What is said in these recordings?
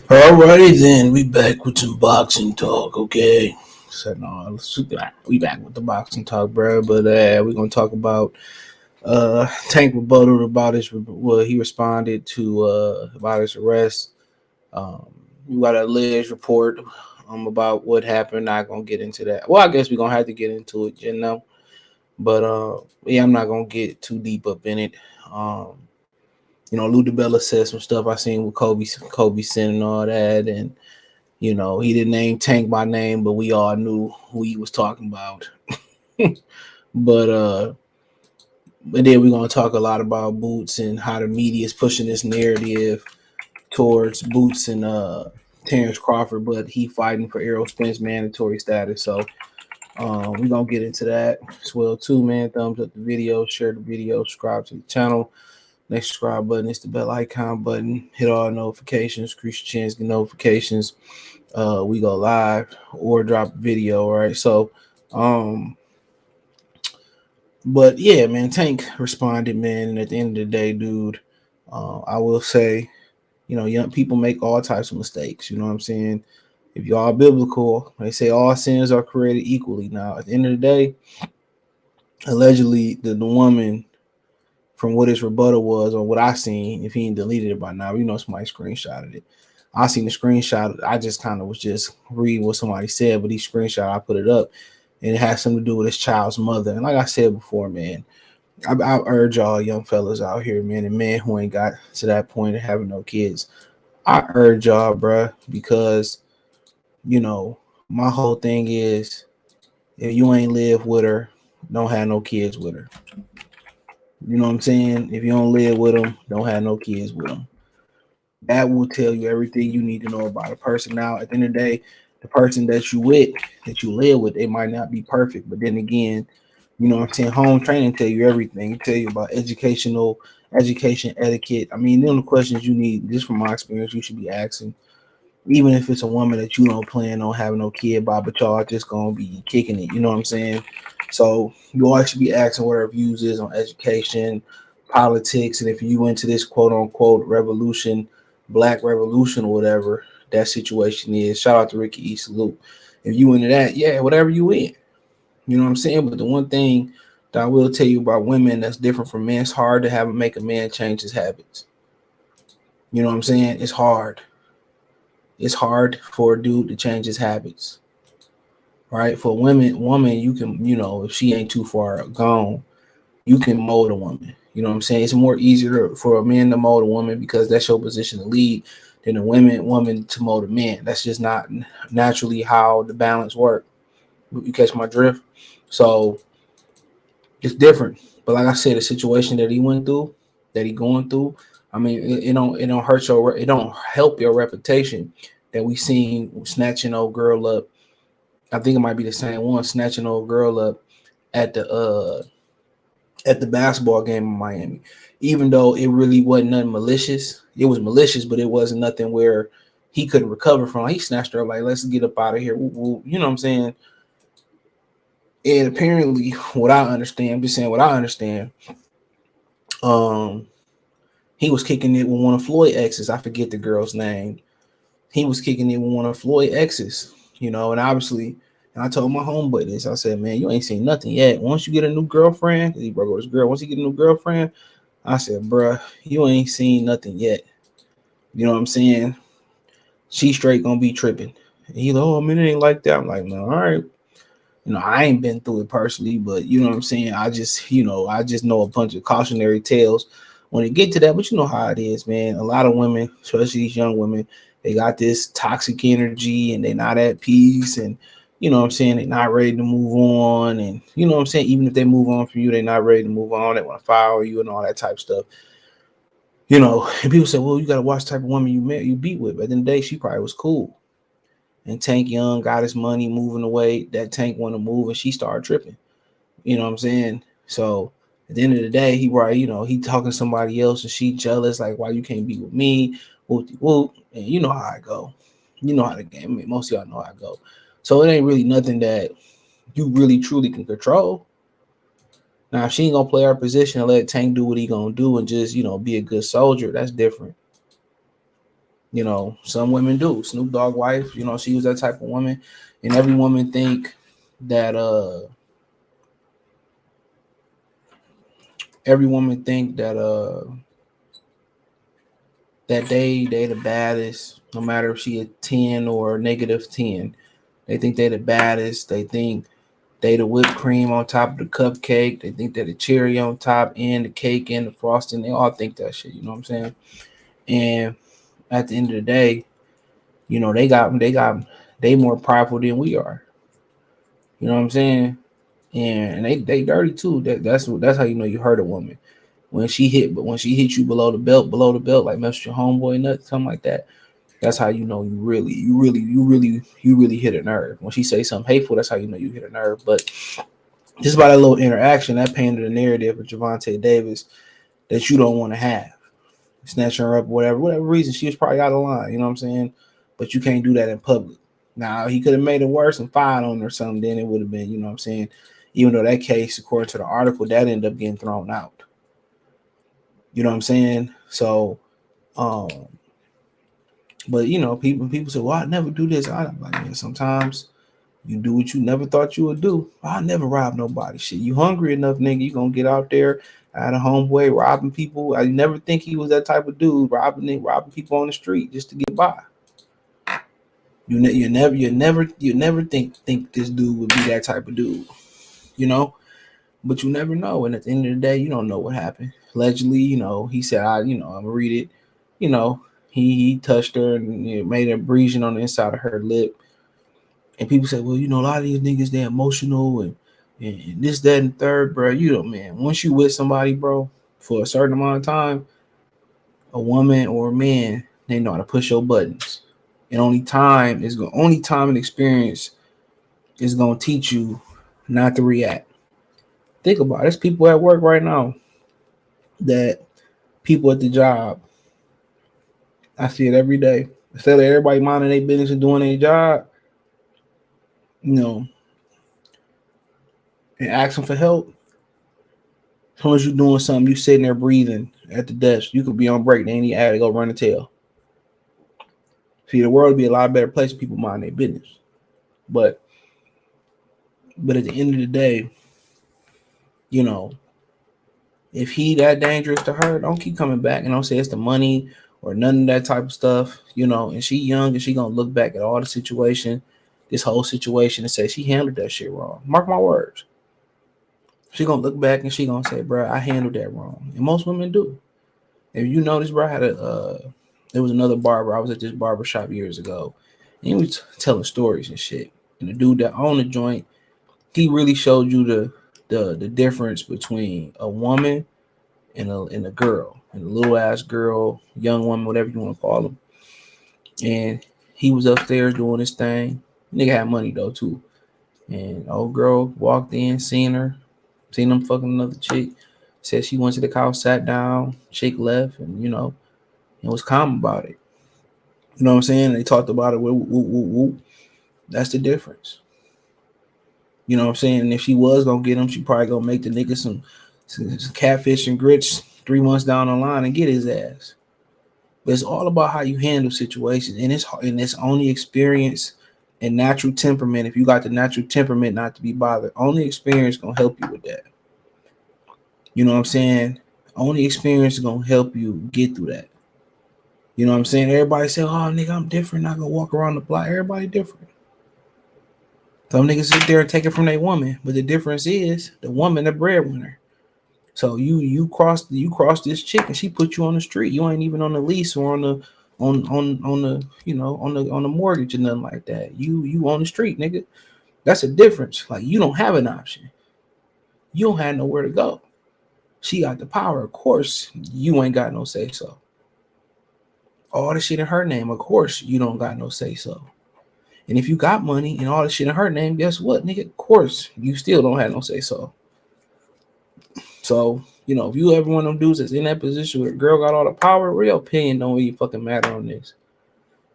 Alrighty then, we back with some boxing talk, okay? So no, we back with the boxing talk, bro. But we're gonna talk about Tank rebuttal about he responded to about his arrest. We got an alleged report about what happened. Not gonna get into that. Well, I guess we're gonna have to get into it, But yeah, I'm not gonna get too deep up in it. Lou DiBella said some stuff I seen with Kobe Sin and all that, and he didn't name Tank by name, but we all knew who he was talking about. But then we're gonna talk a lot about Boots and how the media is pushing this narrative towards Boots and Terrence Crawford, but he fighting for Errol Spence mandatory status. So we're gonna get into that as well too, man. Thumbs up the video, share the video, subscribe to the channel. Next subscribe button is the bell icon button. Hit all notifications, increase your chance to get notifications. We go live or drop a video, all right? So, but yeah, man, Tank responded, man. And at the end of the day, dude, I will say, young people make all types of mistakes. You know what I'm saying? If you are biblical, they say all sins are created equally. Now, at the end of the day, allegedly, the woman, from what his rebuttal was or what I seen, if he ain't deleted it by now, somebody screenshotted it. I seen the screenshot. I just kind of was just reading what somebody said, but he screenshot, I put it up, and it has something to do with his child's mother. And like I said before, man, I urge all young fellas out here, man, and men who ain't got to that point of having no kids, I urge y'all, bruh, because, my whole thing is if you ain't live with her, don't have no kids with her. You know what I'm saying? If you don't live with them, don't have no kids with them. That will tell you everything you need to know about a person. Now, at the end of the day, the person that you live with, they might not be perfect. But then again, you know what I'm saying? Home training tell you everything. It tell you about education, etiquette. I mean, the questions you need, just from my experience, you should be asking. Even if it's a woman that you don't plan on having no kid by, but y'all just going to be kicking it. You know what I'm saying? So you always should be asking what her views is on education, politics, and if you into this quote unquote revolution, black revolution or whatever that situation is. Shout out to Ricky E. Salute. If you into that, yeah, whatever you in. You know what I'm saying? But the one thing that I will tell you about women that's different from men, it's hard to make a man change his habits. You know what I'm saying? It's hard. It's hard for a dude to change his habits. Right? For a woman, you can, if she ain't too far gone, you can mold a woman. You know what I'm saying? It's more easier for a man to mold a woman because that's your position to lead than a woman to mold a man. That's just not naturally how the balance works. You catch my drift? So it's different. But like I said, the situation that he went through, that he going through, I mean, it don't help your reputation that we seen snatching old girl up. I think it might be the same one snatching old girl up at the basketball game in Miami. Even though it really wasn't nothing malicious, it was malicious, but it wasn't nothing where he couldn't recover from. He snatched her up like, let's get up out of here. You know what I'm saying? And apparently, what I understand, I'm just saying what I understand. He was kicking it with one of Floyd's exes. I forget the girl's name. He was kicking it with one of Floyd's exes, and obviously, and I told my homeboy this. I said, man, you ain't seen nothing yet. Once you get a new girlfriend, he broke with his girl. Once you get a new girlfriend, I said, bruh, you ain't seen nothing yet. You know what I'm saying? She straight gonna be tripping. And he's like, oh, I mean, it ain't like that. I'm like, no, all right. I ain't been through it personally, but you know what I'm saying? I just know a bunch of cautionary tales when it get to that, but you know how it is, man. A lot of women, especially these young women, they got this toxic energy and they not at peace, and you know what I'm saying, they not ready to move on, and you know what I'm saying, even if they move on from you, they not ready to move on, they want to fire you and all that type of stuff. And people say, well, you gotta watch the type of woman you beat with. But at the end of the day, she probably was cool. And Tank Young got his money moving away. That Tank wanted to move and she started tripping. You know what I'm saying? So at the end of the day, he talking to somebody else and she jealous, like, why you can't be with me? Whoop, whoop. And you know how I go. You know how the game, I mean, most of y'all know how I go. So it ain't really nothing that you really truly can control. Now, if she ain't gonna play her position and let Tank do what he gonna do and just, be a good soldier, that's different. Some women do. Snoop Dogg wife, she was that type of woman. And every woman think that every woman think that they the baddest, no matter if she a 10 or -10. They think they the baddest. They think they the whipped cream on top of the cupcake. They think they're the cherry on top and the cake and the frosting. They all think that shit, you know what I'm saying? And at the end of the day, they more prideful than we are. You know what I'm saying? And they dirty too. That's how you know you hurt a woman. When she hit you below the belt, like mess with your homeboy nut, something like that. That's how you know you really hit a nerve. When she say something hateful, that's how you know you hit a nerve. But just by that little interaction, that painted a narrative of Gervonta Davis that you don't want to have. Snatching her up, whatever reason, she was probably out of line. You know what I'm saying? But you can't do that in public. Now he could have made it worse and fired on her or something. Then it would have been, you know what I'm saying? Even though that case, according to the article, that ended up getting thrown out. You know what I'm saying? So, um, but people say, "Well, I never do this." I'm like, man, sometimes you do what you never thought you would do. I never rob nobody. Shit, you hungry enough, nigga? You gonna get out there at a homeboy robbing people? I never think he was that type of dude, robbing people on the street just to get by. You never think this dude would be that type of dude, you know. But you never know. And at the end of the day, you don't know what happened. Allegedly, he said, I'm gonna read it. He touched her and made a abrasion on the inside of her lip. And people say, well, a lot of these niggas, they're emotional and this, that, and third, bro. Man, once you with somebody, bro, for a certain amount of time, a woman or a man, they know how to push your buttons. And only time and experience is gonna teach you not to react. Think about it. There's people at work right now that people at the job, I see it every day. Instead of everybody minding their business and doing their job, and asking for help, as long as you're doing something, you sitting there breathing at the desk, you could be on break. They ain't even had to go run the tail. See, the world would be a lot better place if people mind their business. But at the end of the day, if he that dangerous to her, don't keep coming back and don't say it's the money or none of that type of stuff, and she young and she gonna look back at all the situation, this whole situation, and say she handled that shit wrong. Mark my words. She gonna look back and she gonna say, bro, I handled that wrong. And most women do. If you notice, bro, there was another barber. I was at this barber shop years ago, and he was telling stories and shit. And the dude that owned the joint, he really showed you the difference between a woman and a girl, and a little ass girl, young woman, whatever you want to call them. And he was upstairs doing his thing. Nigga had money though too. And old girl walked in, seen him fucking another chick. Said she went to the couch, sat down. Chick left, and and was calm about it. You know what I'm saying? They talked about it. Whoop, whoop, whoop, whoop. That's the difference. You know what I'm saying? And if she was gonna get him, she probably gonna make the nigga some catfish and grits 3 months down the line and get his ass. But it's all about how you handle situations, and it's only experience and natural temperament. If you got the natural temperament not to be bothered, only experience gonna help you with that. You know what I'm saying? Only experience is gonna help you get through that. You know what I'm saying? Everybody say, "Oh, nigga, I'm different. Not gonna walk around the block." Everybody different. Some niggas sit there and take it from their woman, but the difference is the woman the breadwinner. So you cross this chick and she put you on the street. You ain't even on the lease or on the on the mortgage or nothing like that. You on the street, nigga. That's a difference. Like you don't have an option. You don't have nowhere to go. She got the power. Of course, you ain't got no say so. All the shit in her name, of course, you don't got no say so. And if you got money and all the shit in her name, guess what, nigga? Of course, you still don't have no say so. So, if you ever one of them dudes that's in that position where a girl got all the power, real opinion don't really fucking matter on this.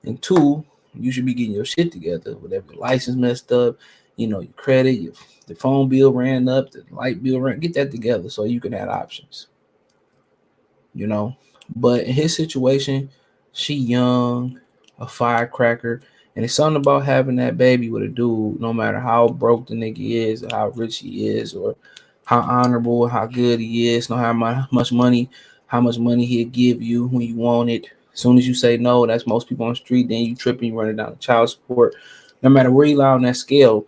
And two, you should be getting your shit together. Whatever your license messed up, your credit, the phone bill ran up, the light bill ran. Get that together so you can have options. But in his situation, she young, a firecracker, and it's something about having that baby with a dude, no matter how broke the nigga is, or how rich he is, or how honorable, how good he is, no how much money he'll give you when you want it. As soon as you say no, that's most people on the street. Then you tripping, you running down the child support. No matter where you lie on that scale,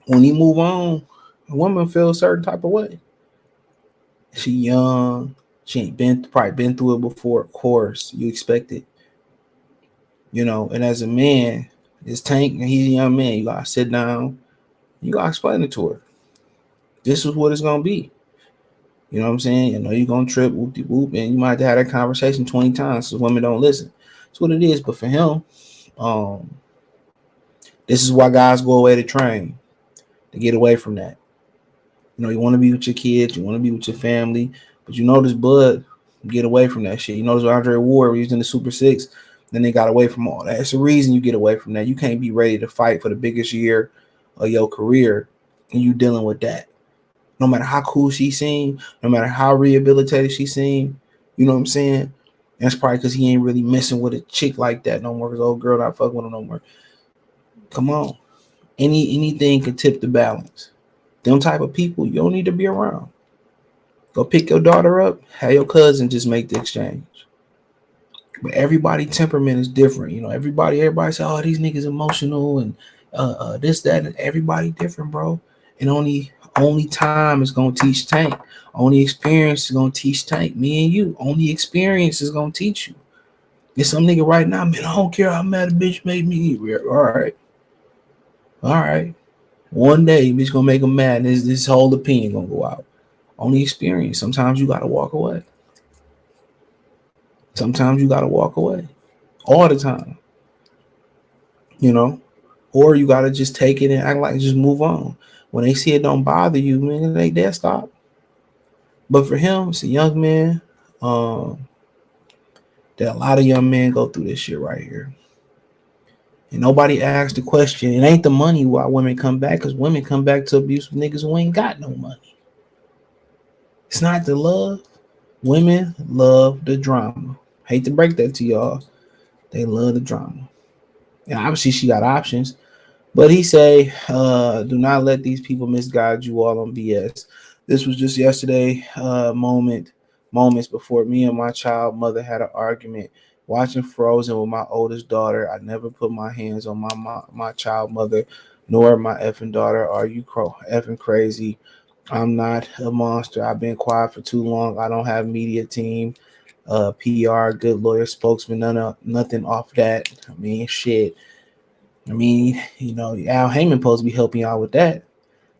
when you move on, a woman feels a certain type of way. She young. She ain't probably been through it before. Of course, you expect it. And as a man, it's Tank and he's a young man. You gotta sit down. You gotta explain it to her. This is what it's gonna be. You know what I'm saying? You're gonna trip, whoop de whoop, and you might have to have that conversation 20 times so women don't listen. That's what it is. But for him, this is why guys go away to train, to get away from that. You want to be with your kids, you want to be with your family, but this Bud get away from that shit. Notice Andre Ward, he was in the Super Six, then they got away from all that. It's the reason you get away from that. You can't be ready to fight for the biggest year of your career, and you dealing with that. No matter how cool she seemed, no matter how rehabilitated she seemed, you know what I'm saying? That's probably because he ain't really messing with a chick like that no more. Because old girl not fucking with him no more. Come on, anything can tip the balance. Them type of people you don't need to be around. Go pick your daughter up, have your cousin just make the exchange. But everybody temperament is different. Everybody say, oh, these niggas emotional and this, that, and everybody different, bro. And only time is gonna teach Tank. Only experience is gonna teach Tank. Me and you. Only experience is gonna teach you. There's some nigga right now, man, I don't care how mad a bitch made me. All right. One day, bitch gonna make him mad. And this whole opinion gonna go out. Only experience. Sometimes you gotta walk away. Sometimes you gotta walk away. All the time. Or you gotta just take it and act like just move on. When they see it don't bother you, man, they'll stop. But for him, it's a young man. That a lot of young men go through this shit right here. And nobody asks the question. It ain't the money why women come back, because women come back to abusive niggas who ain't got no money. It's not the love. Women love the drama. Hate to break that to y'all. They love the drama. And obviously she got options. But he say, do not let these people misguide you all on BS. This was just yesterday, moments before me and my child mother had an argument. Watching Frozen with my oldest daughter, I never put my hands on my child mother, nor my effing daughter. Are you effing crazy? I'm not a monster. I've been quiet for too long. I don't have media team, PR, good lawyer, spokesman, nothing off that. I mean, shit. Al Heyman supposed to be helping y'all with that.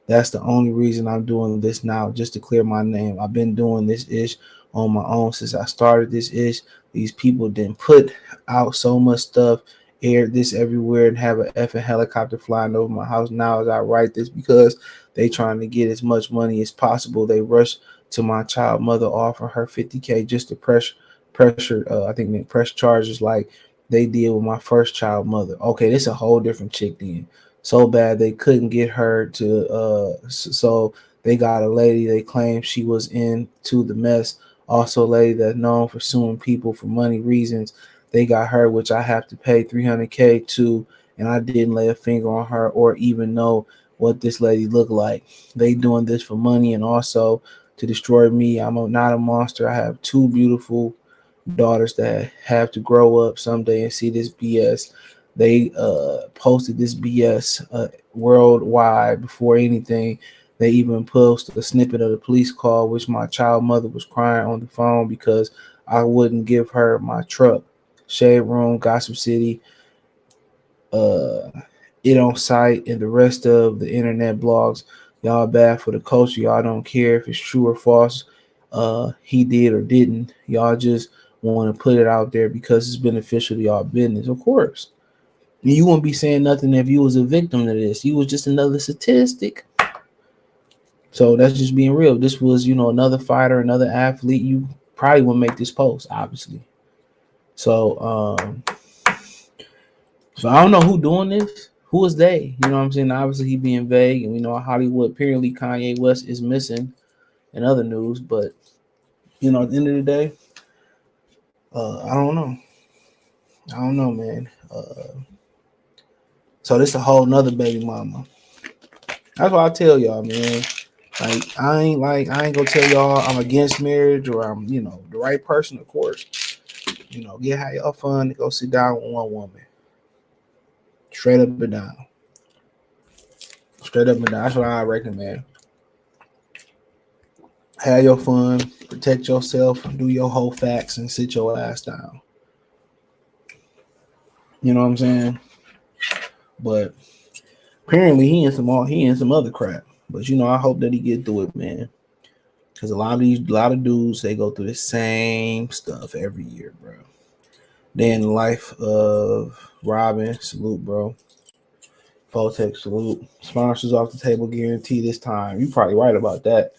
That's the only reason I'm doing this now, just to clear my name. I've been doing this ish on my own since I started this ish. These people didn't put out so much stuff, aired this everywhere, and have an effing helicopter flying over my house now as I write this because they trying to get as much money as possible. They rush to my child mother, offer her $50K just to pressure. I think they press charges like they did with my first child mother. Okay, this is a whole different chick then. So bad they couldn't get her to so they got a lady they claimed she was into the mess. Also a lady that's known for suing people for money reasons. They got her, which I have to pay $300K to, and I didn't lay a finger on her or even know what this lady looked like. They doing this for money and also to destroy me. I'm not a monster. I have two beautiful daughters that have to grow up someday and see this BS. They posted this BS worldwide before anything. They even posted a snippet of the police call, which my child mother was crying on the phone because I wouldn't give her my truck. Shade Room, Gossip City, uh, It On Site, and the rest of the internet blogs. Y'all bad for the culture. Y'all don't care if it's true or false. He did or didn't. Y'all just want to put it out there because it's beneficial to y'all business. Of course. You wouldn't be saying nothing if you was a victim to this. You was just another statistic. So that's just being real. This was, another fighter, another athlete. You probably wouldn't make this post, obviously. So I don't know who doing this. Who is they? You know what I'm saying? Obviously he being vague, and we know Hollywood. Apparently Kanye West is missing in other news, but at the end of the day, I don't know. I don't know, man. So this a whole nother baby mama. That's what I tell y'all, man. I ain't gonna tell y'all I'm against marriage or I'm, the right person, of course. Get how y'all fun to go sit down with one woman. Straight up and down. Straight up and down. That's what I recommend. Have your fun, protect yourself, do your whole facts, and sit your ass down. You know what I'm saying? But apparently he in some other crap. But I hope that he get through it, man. Because a lot of dudes, they go through the same stuff every year, bro. Day in the life of Robin, salute, bro. Fotex, salute. Sponsors off the table guarantee this time. You probably right about that.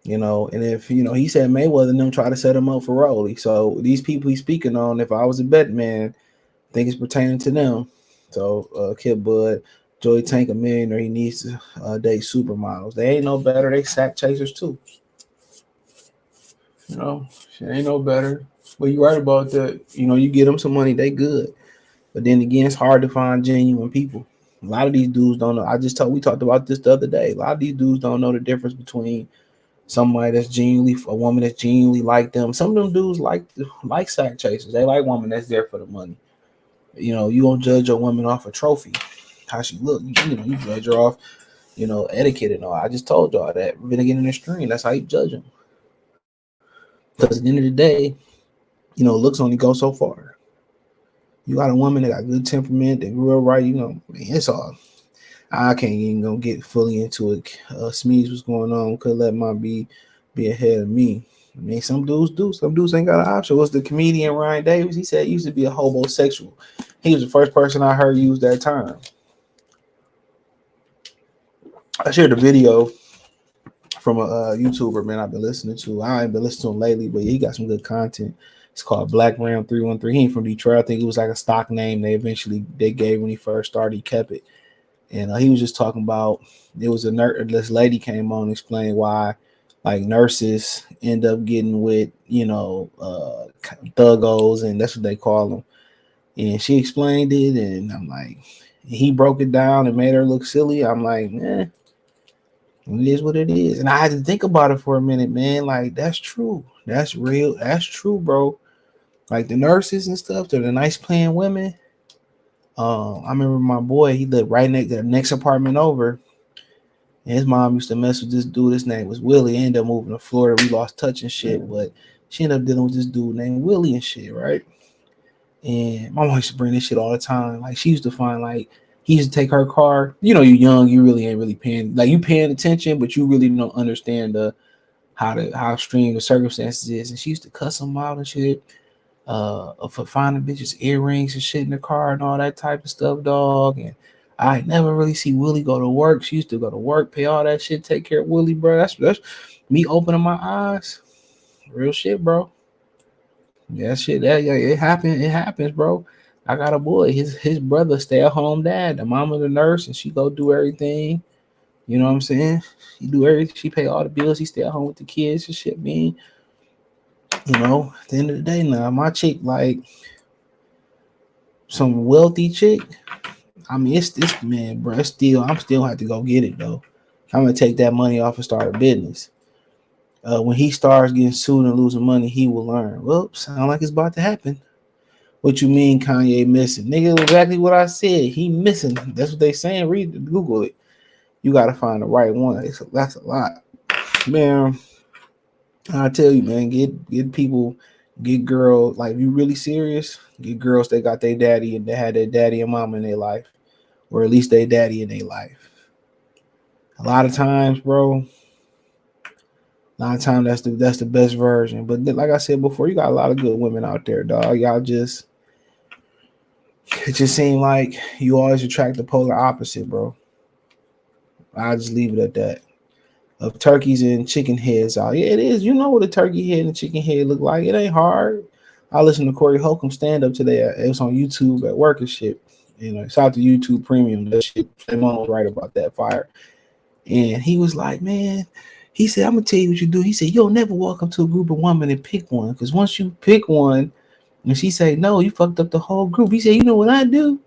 And if he said Mayweather and them try to set him up for Rolly. So these people he's speaking on, if I was a bet man, I think it's pertaining to them. So Kid Bud, Joey Tank a millionaire, he needs to date supermodels. They ain't no better. They sack chasers too. She ain't no better. But you right about that. You get them some money, they good. But then again, it's hard to find genuine people. A lot of these dudes don't know. We talked about this the other day. A lot of these dudes don't know the difference between somebody that's genuinely a woman that's genuinely like them. Some of them dudes like sack chasers. They like women that's there for the money. You don't judge a woman off a trophy, how she look. You judge her off, etiquette and all. I just told y'all that. Renegade in the stream. That's how you judge them. Because at the end of the day, looks only go so far. You got a woman that got good temperament, that grew up right, it's all. I can't even go get fully into it. Smeeze, what's going on? Could let my be ahead of me. I mean, some dudes do. Some dudes ain't got an option. What's the comedian Ryan Davis? He said he used to be a homosexual. He was the first person I heard use that term. I shared a video from a YouTuber, man, I've been listening to. I ain't been listening to him lately, but he got some good content. It's called Black Ram 313. He ain't from Detroit. I think it was like a stock name they gave when he first started. He kept it. And he was just talking about, there was this lady came on and explained why like nurses end up getting with, thuggos, and that's what they call them. And she explained it, and I'm like, he broke it down and made her look silly. I'm like, man, it is what it is. And I had to think about it for a minute, man. Like, that's true. That's real. That's true, bro. Like the nurses and stuff, they're the nice paying women. I remember my boy, he lived right next to the next apartment over. And his mom used to mess with this dude. His name was Willie. He ended up moving to Florida. We lost touch and shit. But she ended up dealing with this dude named Willie and shit, right? And my mom used to bring this shit all the time. Like, she used to find, like, he used to take her car. You young, you really ain't really paying, like, you paying attention, but you really don't understand how extreme the circumstances is. And she used to cuss him out and shit. For finding bitches earrings and shit in the car and all that type of stuff, dog. And I never really see Willie go to work. She used to go to work, pay all that shit, take care of Willie, bro. That's me opening my eyes. Real shit, bro. Yeah, shit. Yeah, it happened. It happens, bro. I got a boy. His brother stay at home dad. The mama the nurse, and she go do everything. You know what I'm saying? She do everything. She pay all the bills. He stay at home with the kids and shit. Man, at the end of the day, now my chick like some wealthy chick. I mean, it's this man, bro. I'm still have to go get it though. I'm gonna take that money off and start a business. When he starts getting sued and losing money, he will learn. Well, sound like it's about to happen. What you mean Kanye missing? Nigga, exactly what I said. He missing. That's what they saying. Read it, Google it. You gotta find the right one. That's a lot. Man, I tell you, man, get people, get girls, like if you really serious, get girls that got their daddy and they had their daddy and mama in their life. Or at least their daddy in their life. A lot of times, bro, a lot of times that's the best version. But like I said before, you got a lot of good women out there, dog. Y'all just it just seems like you always attract the polar opposite, bro. I'll just leave it at that. Of turkeys and chicken heads out. Yeah, it is. You know what a turkey head and a chicken head look like. It ain't hard. I listened to Corey Holcomb stand up today. It was on YouTube at work and shit. You know, it's out to YouTube Premium. That shit, Melon was right about that fire. And he was like, man, he said, I'm gonna tell you what you do. He said, you'll never walk up to a group of women and pick one. Because once you pick one and she say no, you fucked up the whole group. He said, you know what I do?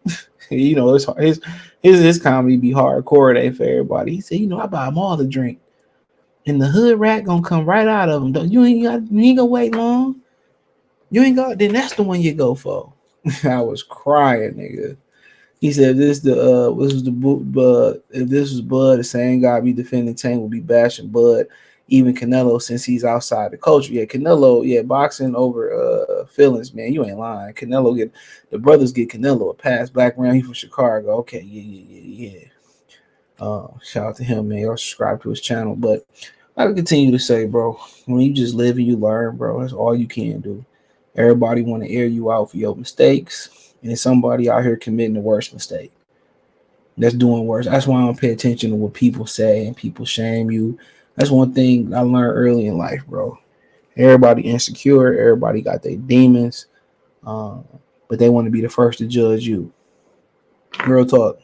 You know, it's his comedy be hardcore. It ain't for everybody. He said, you know, I buy them all the drink. And the hood rat gonna come right out of them. You ain't gonna wait long. You ain't got, then that's the one you go for. I was crying, nigga. He said, this was the Bud. If this was Bud, the same guy be defending Tank will be bashing Bud, even Canelo, since he's outside the culture. Yeah, Canelo, yeah, boxing over feelings, man. You ain't lying. Canelo the brothers get Canelo a pass. Black round, he from Chicago. Okay, yeah. Shout out to him, man. Y'all subscribe to his channel. But I can continue to say, bro, when you just live and you learn, bro, that's all you can do. Everybody want to air you out for your mistakes, and somebody out here committing the worst mistake. That's doing worse. That's why I don't pay attention to what people say and people shame you. That's one thing I learned early in life, bro. Everybody insecure. Everybody got their demons, but they want to be the first to judge you. Real talk.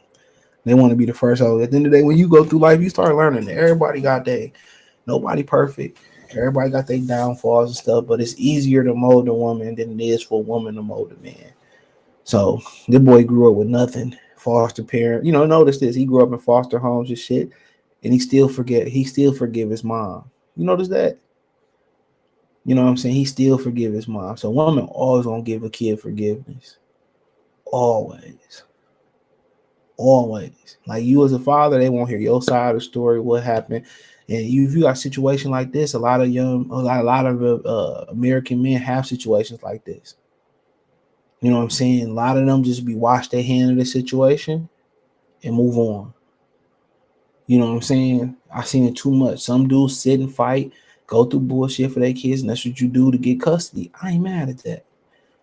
They want to be the first. So at the end of the day, when you go through life, you start learning that everybody got nobody perfect. Everybody got their downfalls and stuff, but it's easier to mold a woman than it is for a woman to mold a man. So this boy grew up with nothing. Foster parent, you know, notice this. He grew up in foster homes and shit, and he still forgive his mom. You notice that? You know what I'm saying? He still forgive his mom. So women always gonna give a kid forgiveness. Always. Always. Like you as a father, they won't hear your side of the story, what happened. And if you got a situation like this, a lot of American men have situations like this. You know what I'm saying? A lot of them just be wash their hand of the situation and move on. You know what I'm saying? I seen it too much. Some dudes sit and fight, go through bullshit for their kids, and that's what you do to get custody. I ain't mad at that.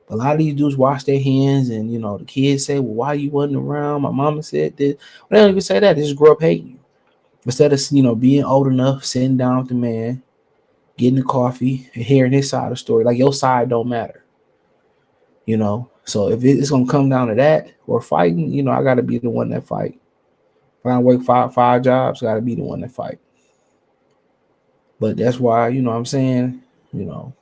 But a lot of these dudes wash their hands, and you know the kids say, "Well, why you wasn't around? My mama said this." Well, they don't even say that. They just grow up hating you. Instead of being old enough, sitting down with the man, getting the coffee, and hearing his side of the story, like your side don't matter. You know, so if it's gonna come down to that or fighting, you know, I gotta be the one that fight. If I work five jobs, I gotta be the one that fight. But that's why, you know what I'm saying, you know,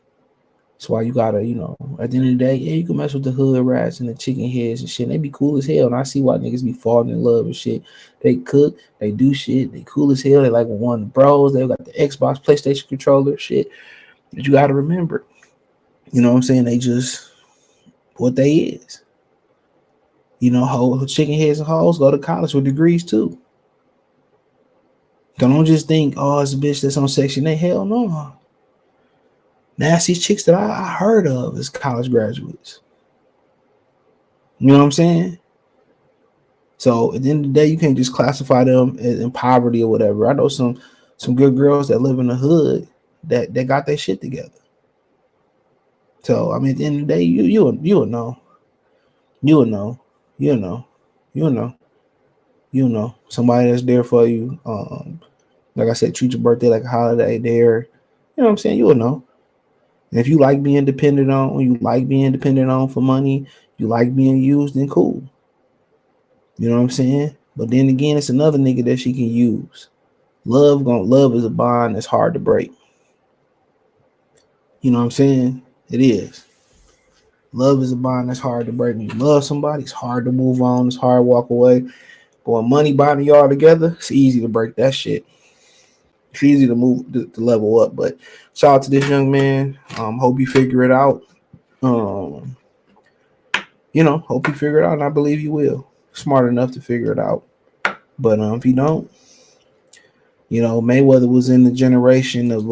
that's why you gotta, you know, at the end of the day, yeah, you can mess with the hood rats and the chicken heads and shit. They be cool as hell. And I see why niggas be falling in love and shit. They cook, they do shit, they cool as hell. They like one of the bros, they got the Xbox, PlayStation controller, shit. But you gotta remember, you know what I'm saying? They just what they is. You know, chicken heads and hoes go to college with degrees too. Don't just think, oh, it's a bitch that's on Section 8. Hell no. Nasty chicks that I heard of as college graduates. You know what I'm saying? So at the end of the day, you can't just classify them as in poverty or whatever. I know some good girls that live in the hood that got their shit together. So I mean, at the end of the day, you will know. You'll know. Somebody that's there for you. Like I said, treat your birthday like a holiday. There, you know what I'm saying. You'll know. And if you like being dependent on for money, you like being used, then cool. You know what I'm saying? But then again, it's another nigga that she can use. Love is a bond that's hard to break. You know what I'm saying? It is. Love is a bond that's hard to break. When you love somebody, it's hard to move on. It's hard to walk away. But when money bonding y'all together, it's easy to break that shit. It's easy to move to level up. But shout out to this young man. Hope you figure it out. Um, hope you figure it out, and I believe you will. Smart enough to figure it out. But if you don't, Mayweather was in the generation of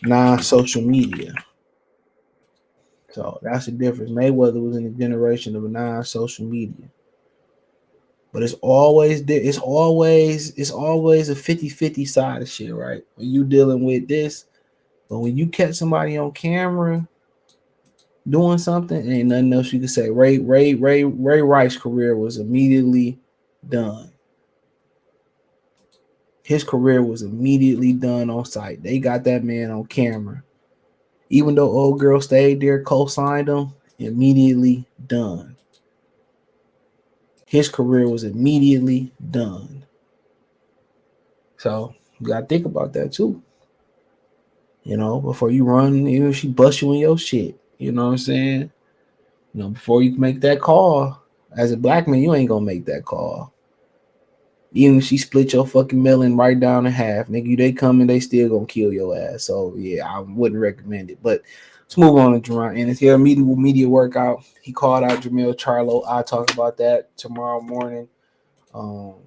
non-social media. So that's the difference. Mayweather was in the generation of non-social media. But it's always a 50-50 side of shit, right? When you dealing with this, but when you catch somebody on camera doing something, ain't nothing else you can say. Ray Rice's career was immediately done. His career was immediately done on site. They got that man on camera. Even though old girl stayed there, co-signed him, immediately done. His career was immediately done. So you gotta think about that too. Before you run, even if she bust you in your shit. You know what I'm saying? Before you make that call, as a black man, you ain't gonna make that call. Even if she split your fucking melon right down in half, nigga, they coming, they still gonna kill your ass. So yeah, I wouldn't recommend it. But let's move on to Gervonta Ennis here. Media workout. He called out Jamil Charlo. I'll talk about that tomorrow morning. I'll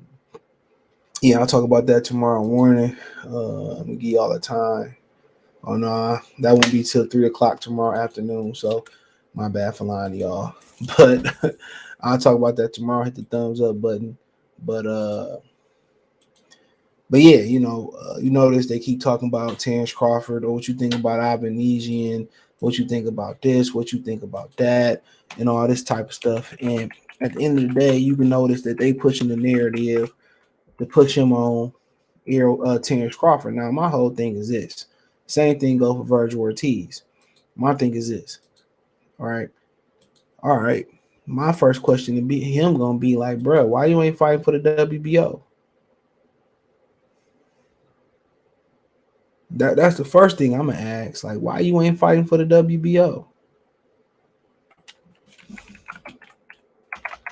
talk about that tomorrow morning. I'm gonna give y'all the time. Oh no, that won't be till 3:00 tomorrow afternoon. So my bad for lying to y'all. But I'll talk about that tomorrow. Hit the thumbs up button. But yeah, you notice they keep talking about Terrence Crawford, or what you think about Abenesian, what you think about this, what you think about that, and all this type of stuff. And at the end of the day, you can notice that they pushing the narrative to push him on Terrence Crawford. Now, my whole thing is this. Same thing goes for Virgil Ortiz. My thing is this. All right. My first question to be him gonna be like, bro, why you ain't fighting for the WBO? That's the first thing I'm gonna ask. Like, why you ain't fighting for the WBO?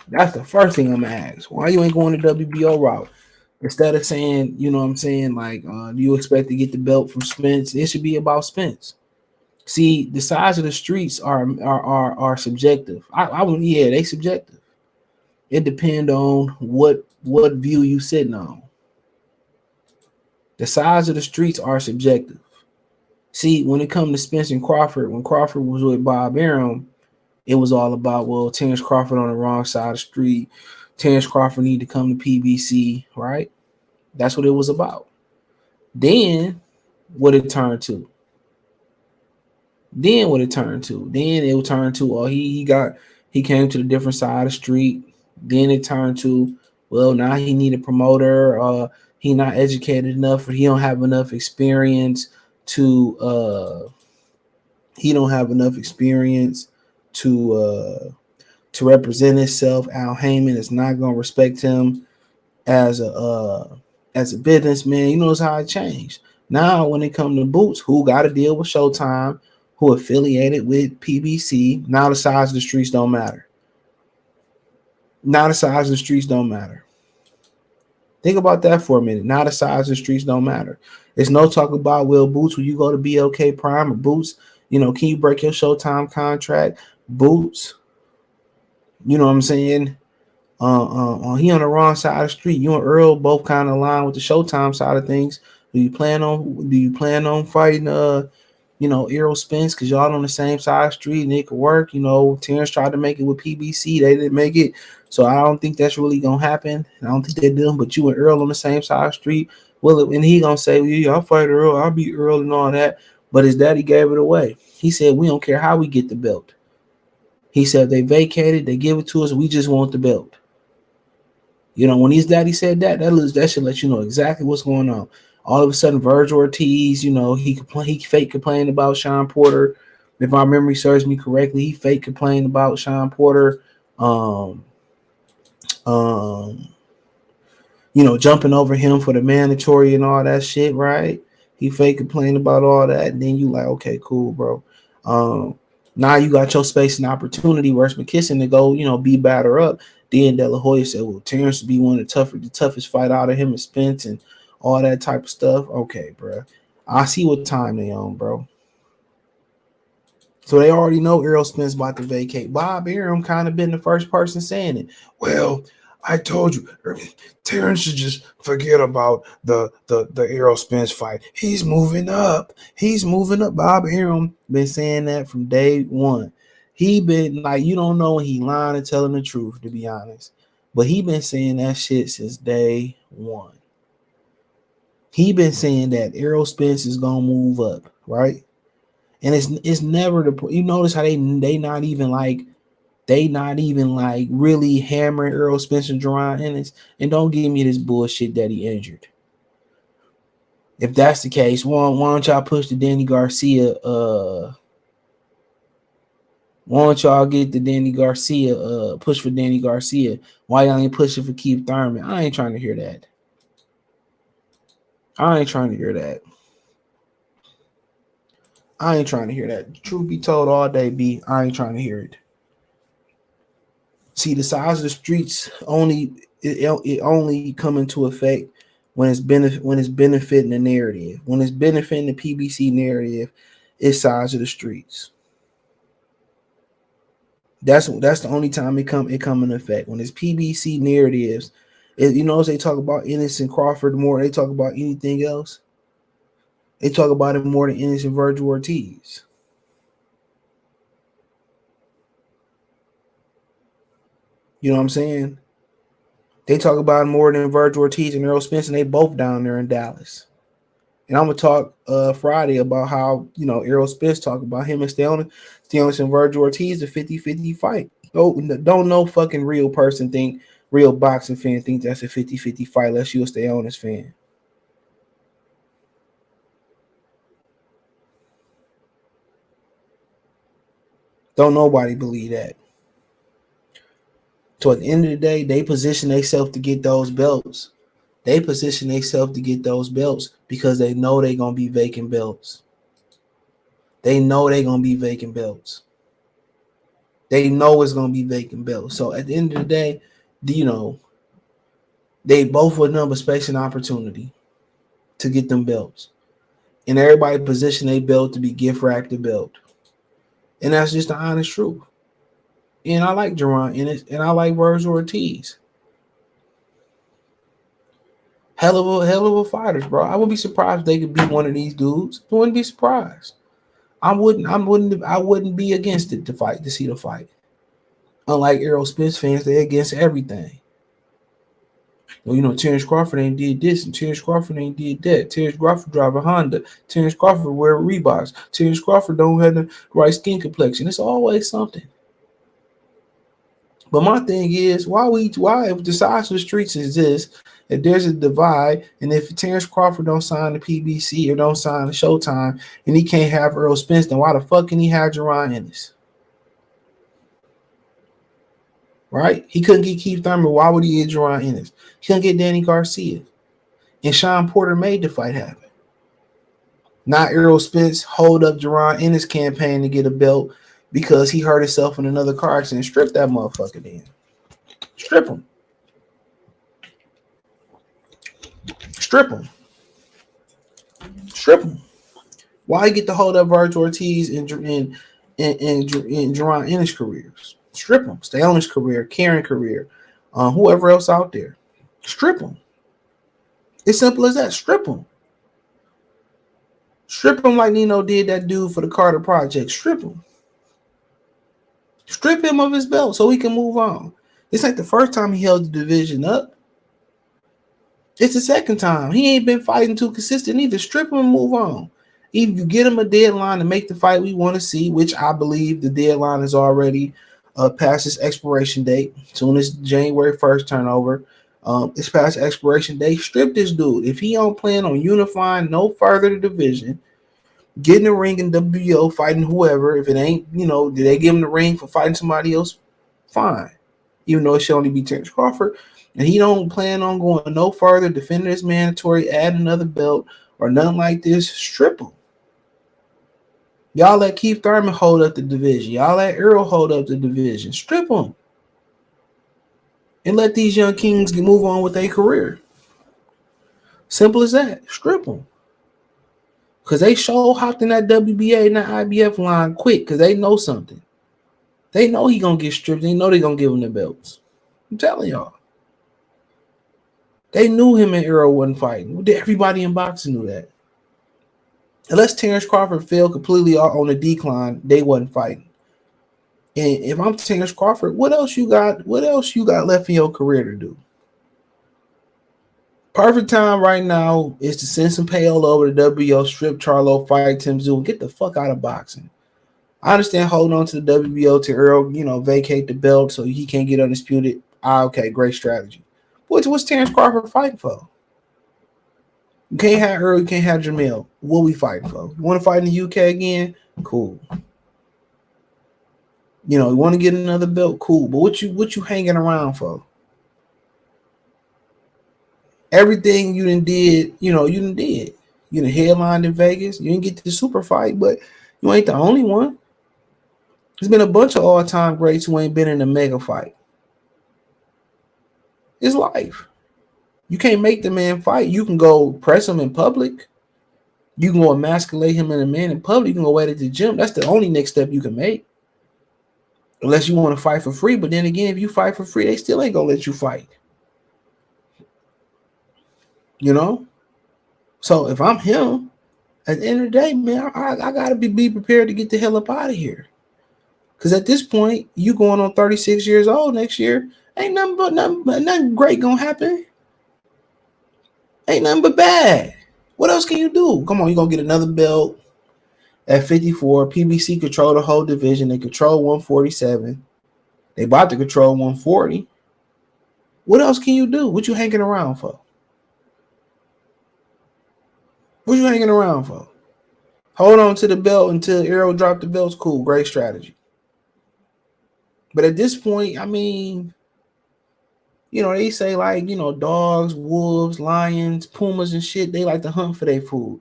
That's the first thing I'm gonna ask. Why you ain't going the WBO route? Instead of saying, you know what I'm saying, like, do you expect to get the belt from Spence? It should be about Spence. See, the size of the streets are subjective. They subjective. It depends on what view you sitting on. The size of the streets are subjective. See, when it comes to Spence and Crawford, when Crawford was with Bob Arum, it was all about, well, Terrence Crawford on the wrong side of the street. Terrence Crawford need to come to PBC, right? That's what it was about. Then what it turned to? Then it would turn to, oh, he came to the different side of the street. Then it turned to, well, now he need a promoter. He not educated enough, or he don't have enough experience to represent himself. Al Heyman is not gonna respect him as a businessman. You notice how it changed. Now, when it comes to Boots, who got to deal with Showtime, who affiliated with PBC, now the size of the streets don't matter. Think about that for a minute. Now the size of the streets don't matter. There's no talk about, well, Boots, when you go to BLK Prime, or Boots, can you break your Showtime contract? Boots, you know what I'm saying? He on the wrong side of the street. You and Errol both kind of align with the Showtime side of things. Do you plan on fighting Errol Spence, because y'all on the same side of the street and it could work? Terrence tried to make it with PBC, they didn't make it, so I don't think that's really gonna happen. I don't think they do. But you and Errol on the same side of the street, well, and he gonna say, well, yeah, I'll fight Errol, I'll beat Errol and all that. But his daddy gave it away. He said, we don't care how we get the belt. He said, they vacated, they give it to us, we just want the belt. When his daddy said that should let you know exactly what's going on. All of a sudden, Virgil Ortiz, he fake complained about Sean Porter. If my memory serves me correctly, he fake complained about Sean Porter, jumping over him for the mandatory and all that shit, right? He fake complained about all that, and then you like, okay, cool, bro. Now you got your space and opportunity, where's McKisson, to go, be batter up. Then De La Hoya said, well, Terrence would be one of the toughest fight out of him and Spence and all that type of stuff. Okay, bro. I see what time they on, bro. So they already know Errol Spence about to vacate. Bob Arum kind of been the first person saying it. Well, I told you, Terrence should just forget about the Errol Spence fight. He's moving up. He's moving up. Bob Arum been saying that from day one. He been like, you don't know when he lying and telling the truth, to be honest. But he been saying that shit since day one. He been saying that Errol Spence is gonna move up, right? And it's never the, you notice how they not even like really hammering Errol Spence and Gervonta Ennis. And don't give me this bullshit that he injured. If that's the case, why don't y'all push the Danny Garcia? Why don't y'all get the Danny Garcia? Push for Danny Garcia. Why y'all ain't pushing for Keith Thurman? I ain't trying to hear that. I ain't trying to hear that. I ain't trying to hear that. Truth be told, all day, B. I ain't trying to hear it. See, the size of the streets only come into effect when it's benefiting the narrative. When it's benefiting the PBC narrative, it's size of the streets. That's the only time it come into effect. When it's PBC narratives, you know, as they talk about Ennis and Crawford more, they talk about anything else. They talk about it more than Ennis and Virgil Ortiz. You know what I'm saying? They talk about it more than Virgil Ortiz and Errol Spence, and they both down there in Dallas. And I'm gonna talk Friday about how, you know, Errol Spence talk about him and Steonis and Virgil Ortiz, the 50-50 fight. Don't no fucking real person think, real boxing fan think that's a 50-50 fight unless you a Steonis fan. Don't nobody believe that. So at the end of the day, they position themselves to get those belts. They position themselves to get those belts because they know they're gonna be vacant belts. They know they're gonna be vacant belts. They know it's gonna be vacant belts. So at the end of the day, you know, they both with number space and opportunity to get them belts. And everybody position their belt to be gift wrapped the belt. And that's just the honest truth. And I like Gervonta Ennis and I like Virgil Ortiz. Hell of a fighters, bro. I would be surprised if they could beat one of these dudes. I wouldn't be surprised. I wouldn't be against it to see the fight. Unlike Errol Spence fans, they're against everything. Well, you know, Terrence Crawford ain't did this, and Terrence Crawford ain't did that. Terrence Crawford drive a Honda. Terrence Crawford wear Reeboks. Terrence Crawford don't have the right skin complexion. It's always something. But my thing is, why if the size of the streets is this, if there's a divide, and if Terrence Crawford don't sign the PBC or don't sign the Showtime, and he can't have Errol Spence, then why the fuck can he have Gervonta Ennis? Right? He couldn't get Keith Thurman. Why would he get Gervonta Ennis? He couldn't get Danny Garcia. And Sean Porter made the fight happen. Not Errol Spence hold up Gervonta Ennis campaign to get a belt because he hurt himself in another car accident. Strip that motherfucker then. Strip him. Strip him. Strip him. Why get to hold up Virgil Ortiz in Gervonta Ennis careers? Strip him. Stay on his career, Karen career, whoever else out there. Strip him. It's simple as that. Strip him. Strip him like Nino did that dude for the Carter Project. Strip him. Strip him of his belt so he can move on. It's like the first time he held the division up. It's the second time. He ain't been fighting too consistent either. Strip him and move on. If you get him a deadline to make the fight we want to see, which I believe the deadline is already past its expiration date. Soon as January 1st turnover, it's past expiration date. Strip this dude. If he don't plan on unifying no further the division, getting the ring in WO, fighting whoever. If it ain't, you know, did they give him the ring for fighting somebody else? Fine. Even though it should only be Terrence Crawford. And he don't plan on going no further, defending his mandatory, add another belt, or nothing like this, strip him. Y'all let Keith Thurman hold up the division. Y'all let Errol hold up the division. Strip him. and let these young kings move on with their career. Simple as that. Strip them. Because they show hopped in that WBA and that IBF line quick because they know something. They know he going to get stripped. They know they going to give him the belts. I'm telling y'all. They knew him and Errol wasn't fighting. Everybody in boxing knew that. Unless Terrence Crawford fell completely on the decline, they wasn't fighting. And if I'm Terrence Crawford, what else you got? What else you got left in your career to do? Perfect time right now is to send some payola over to WBO, strip Charlo, fight Tim Tszyu, and get the fuck out of boxing. I understand holding on to the WBO to Errol, vacate the belt so he can't get undisputed. Okay, great strategy. What's Terrence Crawford fighting for? You can't have Errol, you can't have Jamil. What we fighting for? You want to fight in the UK again? Cool. You want to get another belt? Cool. But what you hanging around for? Everything you done did, you done did. You done headlined in Vegas. You didn't get to the super fight, but you ain't the only one. There's been a bunch of all-time greats who ain't been in a mega fight. It's life. You can't make the man fight. You can go press him in public. You can go emasculate him in a man in public. You can go wait at the gym. That's the only next step you can make. Unless you want to fight for free. But then again, if you fight for free, they still ain't going to let you fight. So if I'm him, at the end of the day, man, I got to be prepared to get the hell up out of here. Because at this point, you going on 36 years old next year, ain't nothing great going to happen. Ain't nothing but bad. What else can you do? Come on, you're going to get another belt at 54. PBC control the whole division. They control 147. They about to control 140. What else can you do? What you hanging around for? What you hanging around for? Hold on to the belt until Errol dropped the belts. Cool. Great strategy. But at this point, I mean, they say like, dogs, wolves, lions, pumas and shit, they like to hunt for their food.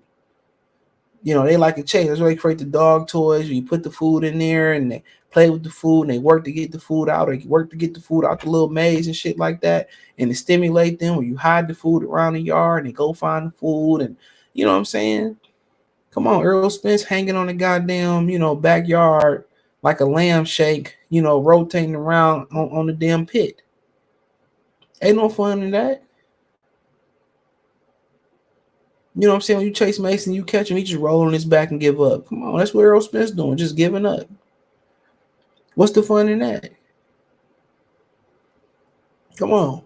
They like to chase. That's why they create the dog toys. You put the food in there and they play with the food and they work to get the food out. They work to get the food out the little maze and shit like that. And to stimulate them, where you hide the food around the yard and they go find the food. And you know what I'm saying? Come on, Errol Spence hanging on the goddamn, backyard like a lamb shake, rotating around on the damn pit. Ain't no fun in that. You know what I'm saying? When you chase Mason, you catch him, he just roll on his back and give up. Come on, that's what Errol Spence doing, just giving up. What's the fun in that? Come on.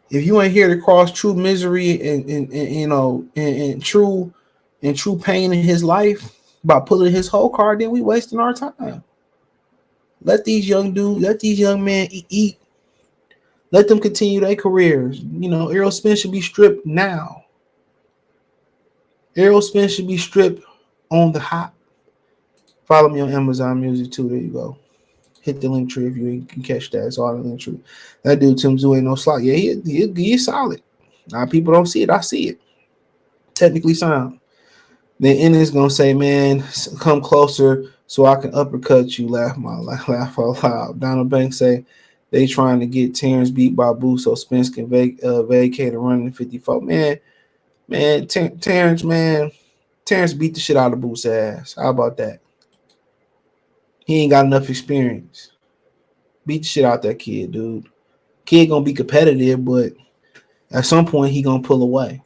If you ain't here to cause true misery and true pain in his life by pulling his whole card, then we wasting our time. Let these young men eat. Let them continue their careers. Errol Spence should be stripped now. Errol Spence should be stripped on the hop. Follow me on Amazon Music too. There you go. Hit the link tree if you can catch that. It's all in the link tree. That dude Tim Tszyu ain't no slot. Yeah, he's solid. Now people don't see it. I see it. Technically sound. Then Ennis gonna say, "Man, come closer so I can uppercut you." Laugh out loud. Donald Banks say they trying to get Terrence beat by Boo so Spence can vacate and run in 54. Terrence beat the shit out of Boo's ass. How about that? He ain't got enough experience. Beat the shit out that kid, dude. Kid gonna be competitive, but at some point he gonna pull away.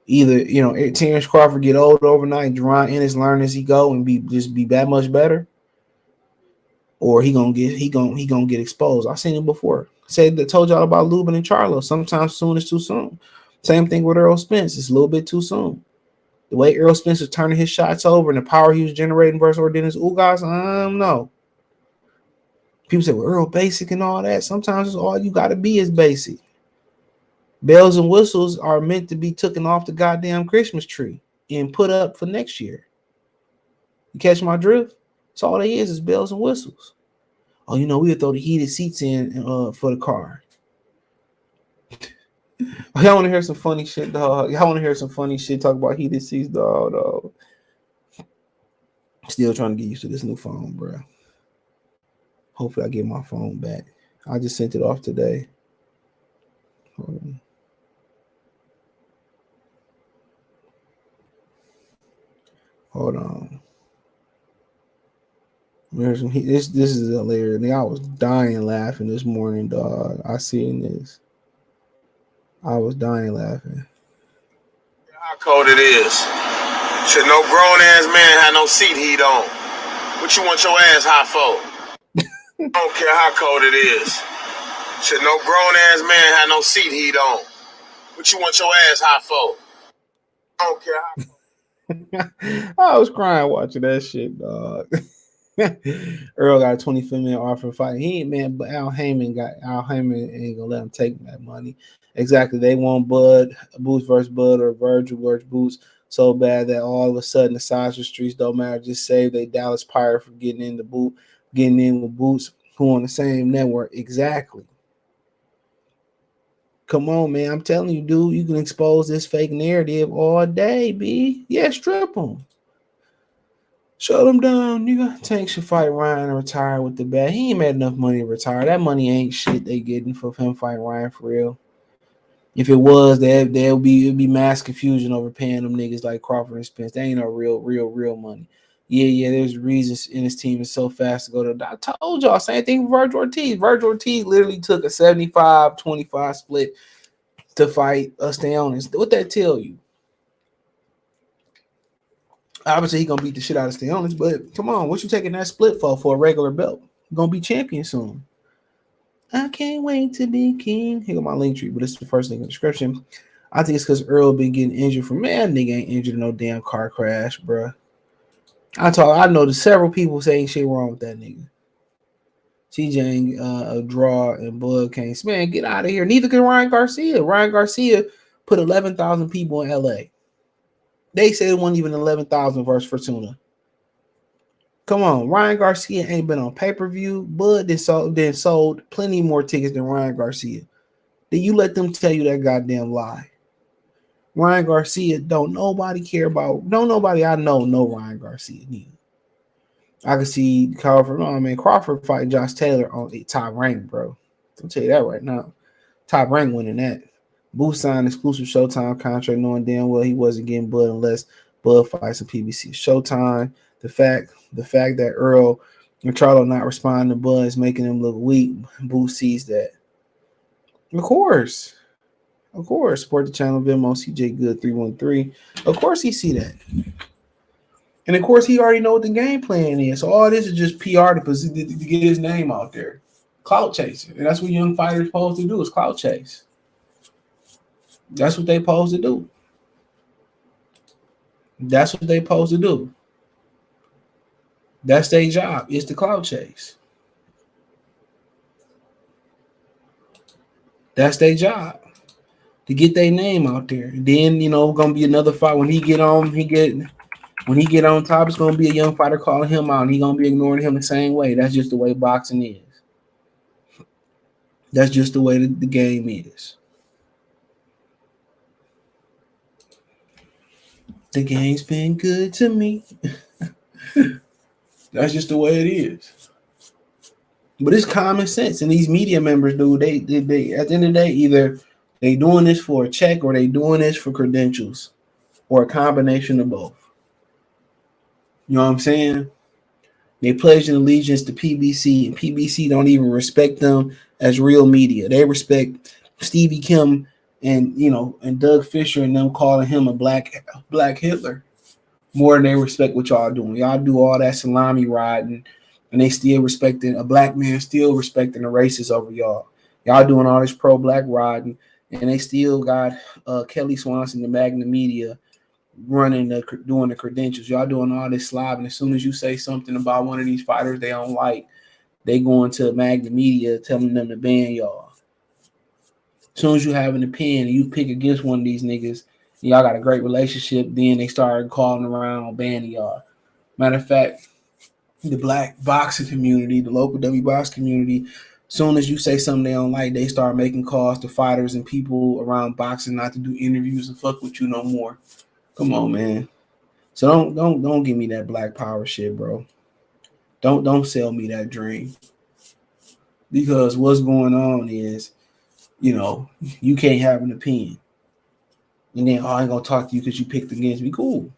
Either Terrence Crawford get old overnight, Jerron Ennis learn as he go and be that much better, or he gonna get exposed. I've seen it before. Told y'all about Lubin and Charlo. Sometimes soon is too soon. Same thing with Errol Spence. It's a little bit too soon. The way Errol Spence is turning his shots over and the power he was generating versus Ordenis Ugas, I don't know. People say, well, Errol basic and all that. Sometimes it's all you got to be is basic. Bells and whistles are meant to be taken off the goddamn Christmas tree and put up for next year. You catch my drift? That's all they is bells and whistles. Oh, we'll throw the heated seats in for the car. Y'all want to hear some funny shit, dog? Y'all want to hear some funny shit talk about heated seats, dog? Still trying to get used to this new phone, bro. Hopefully I get my phone back. I just sent it off today. Hold on. Hold on. This is hilarious. I was dying laughing this morning, dog. I seen this. I was dying laughing. How cold it is. Should no grown ass man have no seat heat on? What you want your ass hot for? I don't care how cold it is. Should no grown ass man have no seat heat on? What you want your ass hot for? I don't care how. I was crying watching that shit, dog. Errol got a 25-minute offer fight. He ain't man, but Al Heyman ain't gonna let him take that money. Exactly. They want Boots versus Bud or Virgil versus Boots so bad that all of a sudden the size of the streets don't matter. Just save they Dallas Pirate for getting in with Boots, who on the same network. Exactly. Come on, man. I'm telling you, dude, you can expose this fake narrative all day, B. Yeah, strip them. Shut him down, nigga. Tank should fight Ryan and retire with the bag. He ain't made enough money to retire. That money ain't shit they getting for him fighting Ryan for real. If it was, it'd be mass confusion over paying them niggas like Crawford and Spence. They ain't no real money. Yeah, there's reasons in his team is so fast to go to. I told y'all, same thing with Virgil Ortiz. Virgil Ortiz literally took a 75-25 split to fight Stanionis. What that tell you? Obviously, he gonna beat the shit out of Stanionis, but come on, what you taking that split for a regular belt? You're gonna be champion soon. I can't wait to be king. Here go my link tree, but it's the first link in the description. I think it's because Errol been getting injured from nigga ain't injured in no damn car crash, bruh. I know there's several people saying shit wrong with that nigga. CJ a draw and Bud can't. Man, get out of here. Neither can Ryan Garcia. Ryan Garcia put 11,000 people in LA. They said it wasn't even 11,000 versus Fortuna. Come on, Ryan Garcia ain't been on pay-per-view. Bud then sold plenty more tickets than Ryan Garcia. Then you let them tell you that goddamn lie. Ryan Garcia don't nobody care about. Don't nobody I know Ryan Garcia neither. I can see Crawford. Oh man, Crawford fighting Josh Taylor on top rank, bro. I'll tell you that right now. Top rank winning that. Booth signed exclusive Showtime contract, knowing damn well he wasn't getting Bud unless Bud fights some PBC. Showtime. The fact that Errol and Charlo not responding to Bud is making him look weak. Booth sees that. Of course. Support the channel, Venmo, CJ Good 313. Of course he see that. And of course he already know what the game plan is. So all this is just PR to get his name out there. Clout chasing. And that's what young fighters supposed to do is clout chase. That's what they supposed to do. That's their job, is to clout chase. That's their job. To get their name out there. And then, gonna be another fight. When he get on top, it's gonna be a young fighter calling him out, and he gonna be ignoring him the same way. That's just the way boxing is. That's just the way the game is. The game's been good to me. That's just the way it is. But it's common sense. And these media members, dude, they at the end of the day, either they doing this for a check or they doing this for credentials or a combination of both. You know what I'm saying? They pledge an allegiance to PBC, and PBC don't even respect them as real media. They respect Stevie Kim and Doug Fisher and them calling him a black Hitler more than they respect what y'all doing. Y'all do all that salami riding, and they still respecting a black man, still respecting the racists over y'all. Y'all doing all this pro-black riding, and they still got Kelly Swanson, the Magna Media, doing the credentials. Y'all doing all this slobbing. As soon as you say something about one of these fighters they don't like, they go into Magna Media telling them to ban y'all. As soon as you have an opinion and you pick against one of these niggas, y'all got a great relationship, then they start calling around banning y'all. Matter of fact, the black boxing community, the local WBox community, as soon as you say something they don't like, they start making calls to fighters and people around boxing not to do interviews and fuck with you no more. Come on, man. So don't give me that black power shit, bro. Don't sell me that dream. Because what's going on is, you can't have an opinion. And then, I ain't gonna talk to you because you picked against me. Cool.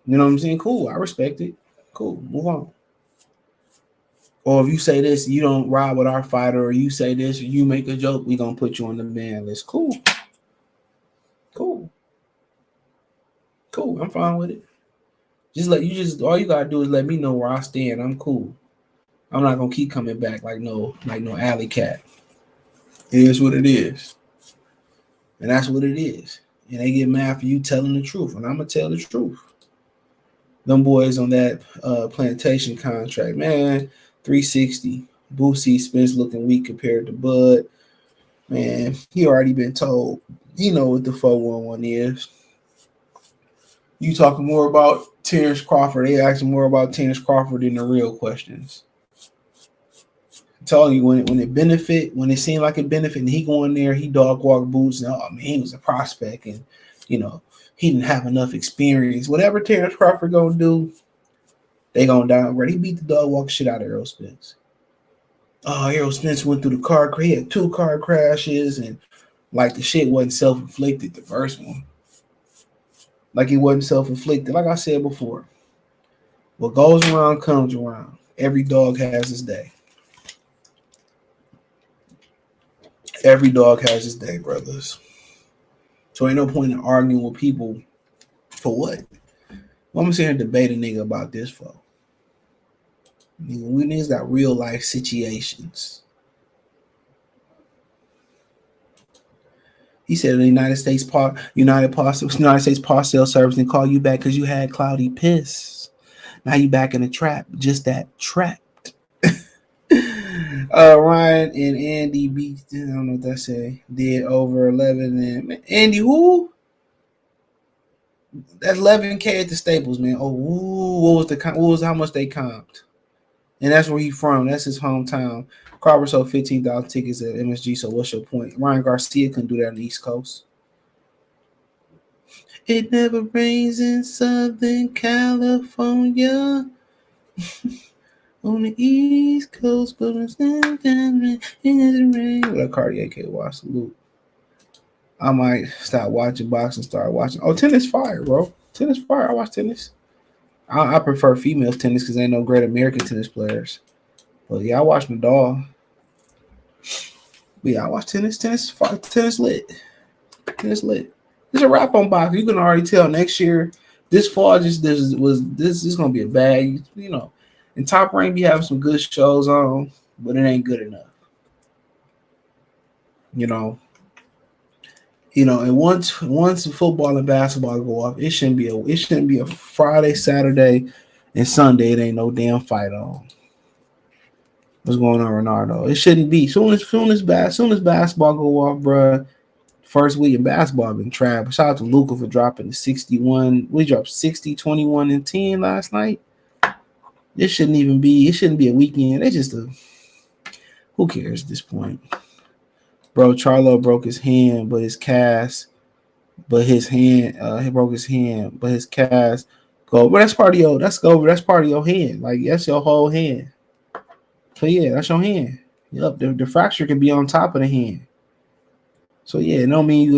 You know what I'm saying? Cool. I respect it. Cool. Move on. Or if you say this, you don't ride with our fighter, or you say this, or you make a joke, we gonna put you on the ban list. Cool. Cool. Cool. I'm fine with it. Just all you gotta do is let me know where I stand. I'm cool. I'm not gonna keep coming back like no alley cat. It is what it is. And that's what it is. And they get mad for you telling the truth. And I'm gonna tell the truth. Them boys on that plantation contract, man, 360. Boosie Spence looking weak compared to Bud. Man, he already been told. You know what the 411 is. You talking more about Terrence Crawford. They asking more about Terrence Crawford than the real questions. I'm telling you, when it seemed like it benefit, and he go in there, he dog walk boots, and he was a prospect, and he didn't have enough experience. Whatever Terrence Crawford gonna do, they gonna downgrade. He beat the dog walk shit out of Errol Spence. Oh, Errol Spence went through the car. He had 2 car crashes, and like the shit wasn't self-inflicted. The first one, like it wasn't self-inflicted. Like I said before, what goes around comes around. Every dog has his day. Every dog has his day, brothers. So ain't no point in arguing with people for what? Well, I'm sitting here debating nigga about this for. We niggas got real life situations. He said the United States Parcel Service didn't call you back because you had cloudy piss. Now you back in the trap, just that trapped. Ryan and Andy beat. I don't know what that say. Did over 11 and Andy who? That's 11K at the Staples, man. Oh, what was how much they comped? And that's where he from. That's his hometown. Crawford sold 15,000 tickets at MSG. So what's your point? Ryan Garcia couldn't do that on the East Coast. It never rains in Southern California. On the East Coast, but it's not rain. What a Cartier K watch. Salute. I might stop watching boxing, start watching. Oh, tennis fire, bro. Tennis fire. I watch tennis. I prefer female tennis because ain't no great American tennis players. But yeah, I watch Nadal. But yeah, I watch tennis. Tennis lit. Tennis lit. There's a wrap on boxing. You can already tell next year, this fall, this is gonna be a bag. In Top Rank, we have some good shows on, but it ain't good enough. And once football and basketball go off, it shouldn't be a Friday, Saturday, and Sunday. It ain't no damn fight on. What's going on, Ronaldo? It shouldn't be. Soon as basketball go off, bro. First week in basketball been trapped. Shout out to Luka for dropping the 61. We dropped 60, 21, and 10 last night. It shouldn't be a weekend. It's just who cares at this point? Bro, Charlo broke his hand, but his cast, he broke his hand, but his cast go. But that's part of that's part of your hand. Like that's your whole hand. So yeah, that's your hand. Yep, the fracture could be on top of the hand. So yeah, it don't mean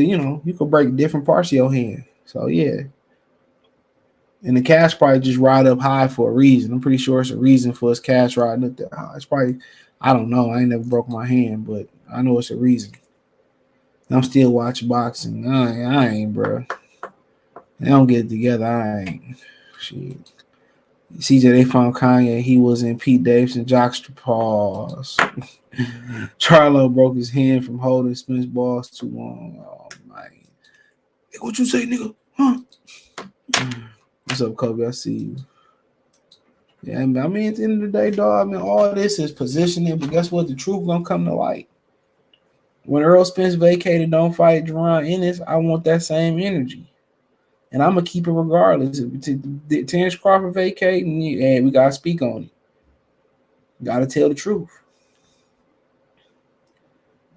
you could break different parts of your hand. So yeah. And the cash probably just ride up high for a reason. I'm pretty sure it's a reason for his cash riding up that high. It's probably, I don't know. I ain't never broke my hand, but I know it's a reason. I'm still watching boxing. I ain't, bro. They don't get it together. I ain't. Shit. CJ, they found Kanye. He was in Pete Davidson jockstrap pause. Charlo broke his hand from holding Spence balls too long. Oh, man. Hey, what you say, nigga? Huh? What's up, Kobe? I see you. Yeah, I mean, at the end of the day, dog, all this is positioning, but guess what? The truth gonna come to light. When Errol Spence vacated, don't fight Gervonta Ennis, I want that same energy. And I'm gonna keep it regardless. If Terrence Crawford vacating, we gotta speak on it. You gotta tell the truth.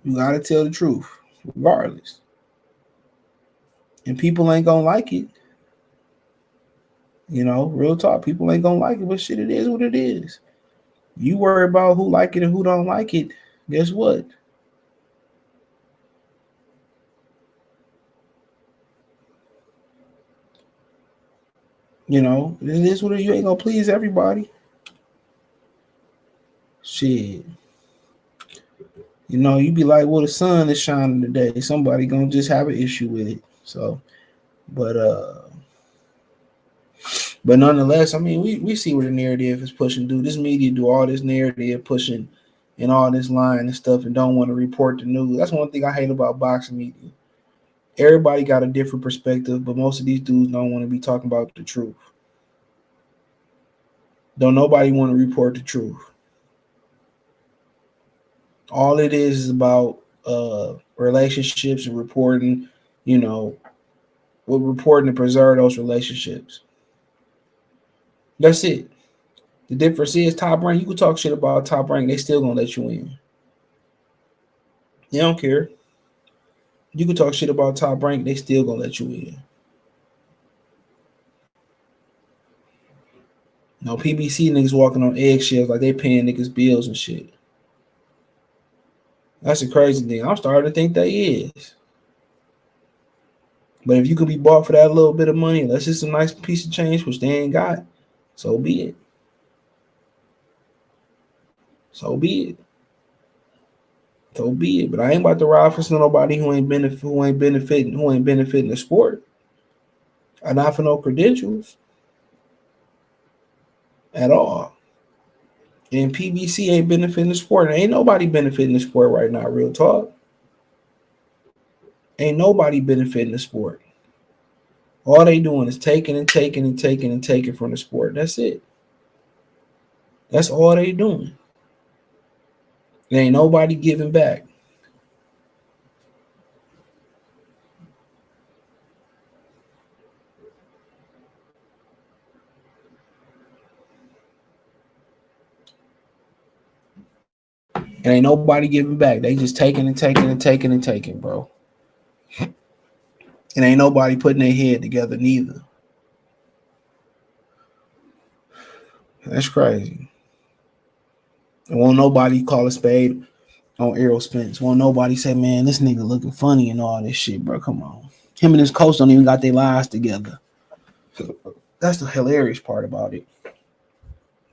You gotta tell the truth, regardless. And people ain't gonna like it. Real talk. People ain't gonna like it, but shit, it is what it is. You worry about who like it and who don't like it. Guess what? You know, it is what you ain't gonna please everybody. Shit. You know, you be like, well, the sun is shining today. Somebody gonna just have an issue with it. So, but but nonetheless, I mean, we see where the narrative is pushing. Dude, this media do all this narrative pushing and all this lying and stuff, and don't want to report the news. That's one thing I hate about boxing media. Everybody got a different perspective, but most of these dudes don't want to be talking about the truth. Don't nobody want to report the truth. All it is about relationships and reporting, you know, we're reporting to preserve those relationships. That's it. The difference is Top Rank. You can talk shit about Top Rank, they still gonna let you in. They don't care. You can talk shit about Top Rank, they still gonna let you in. No PBC niggas walking on eggshells like they paying niggas bills and shit. That's a crazy thing. I'm starting to think they is. But if you could be bought for that little bit of money, unless it's a nice piece of change, which they ain't got, so be it. So be it. So be it. But I ain't about to ride for nobody who ain't benefiting the sport. And not for no credentials at all. And PBC ain't benefiting the sport. And ain't nobody benefiting the sport right now, real talk. Ain't nobody benefiting the sport. All they doing is taking and taking and taking and taking from the sport. That's it. That's all they doing. There ain't nobody giving back. And ain't nobody giving back. They just taking and taking and taking and taking, bro. And ain't nobody putting their head together neither. That's crazy. And won't nobody call a spade on Errol Spence. Won't nobody say, man, this nigga looking funny and all this shit, bro. Come on. Him and his coach don't even got their lives together. That's the hilarious part about it.